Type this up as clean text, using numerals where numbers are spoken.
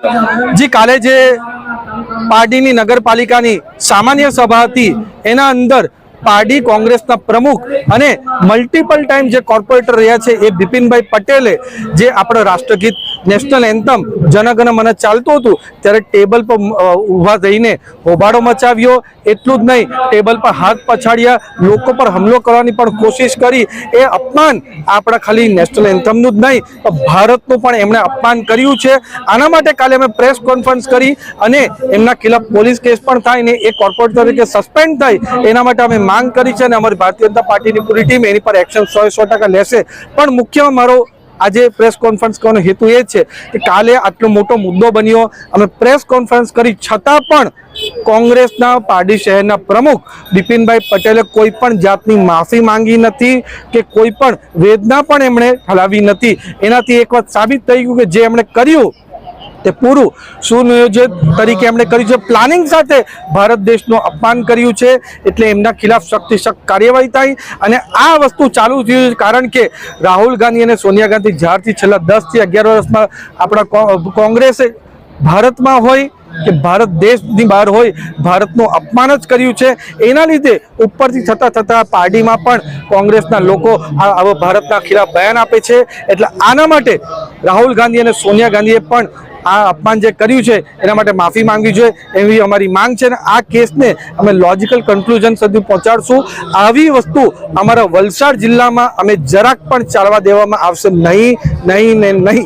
जी काले जे पार्टी नगरपालिका सामान्य सभा थी एना अंदर पार्टी कांग्रेस प्रमुख अने मल्टीपल टाइम जे कॉर्पोरेटर रह्या छे ए बिपिनभाई पटेले जे आपणो राष्ट्रगीत नेशनल एंथम जनगण मन चालतुं हतुं त्यारे टेबल पर उभा थईने होबाळो मचाव्यो। एटलुं ज नहीं, टेबल पर हाथ पछाड़्या, लोको पर हमलो करवानी पण कोशिश करी। ए अपमान आपणा खाली नेशनल एंथमनुं ज नहीं भारतनुं पण एमणे अपमान कर्युं छे। आना माटे काले अमे प्रेस कॉन्फरन्स करी अने एमना खिलाफ पोलीस केस पण थाय ने ए कॉर्पोरेटर तरीके सस्पेन्ड थाय एना माटे अमे मांग करी छे। अमारी भारतीय जनता पार्टीनी पूरी टीम एनी पर एक्शन 100% लेशे। पण मुख्य मारो आज प्रेस कॉन्फरन्स करવાનો हेतु ए छे कि काले आटलो मोटो मुद्दो बन्यो, अमे प्रेस कॉन्फरन्स करी छतां पण कांग्रेसना पारडी शहेरना प्रमुख बिपिनभाई पटेले कोई पण जातनी माफी मांगी नथी के कोई पण वेदना पण एमणे ठलावी नथी। एनाथी एक वात साबित थई गयुं के जे एमणे कर्युं ते पूરું सुनियोजित तरीके एमणे कर्युं छे, प्लानिंग साथे भारत देशનું अपमान કર્યું છે। એટલે એમના ખિલાફ સખ્ત સખ્ત કાર્યવાહી થાય અને આ વસ્તુ ચાલુ થયું કારણ કે રાહુલ ગાંધી અને સોનિયા ગાંધી જ્યારથી છેલ્લા 10 થી 11 વર્ષમાં આપણા કોંગ્રેસે ભારતમાં હોય કે ભારત દેશની બહાર હોય ભારતનું અપમાન જ કર્યું છે। એના લીધે ઉપરથી થતા થતા પાર્ટીમાં પણ કોંગ્રેસના લોકો આ ભારતના ખિલાફ બયાન આપે છે। એટલે આના માટે રાહુલ ગાંધી અને સોનિયા ગાંધીએ પણ आ अपमान जे कर्युं छे एना माटे माफी मांगवी जोईए एवी अमारी मांग छे। आ केसने अमे लॉजिकल कन्क्लूजन सुधी पहोंचाडशुं। आवी वस्तु अमारा वलसाड जिल्लामां अमे जराक पण चालवा देवामां आवशे नहीं, नहीं ने नहीं।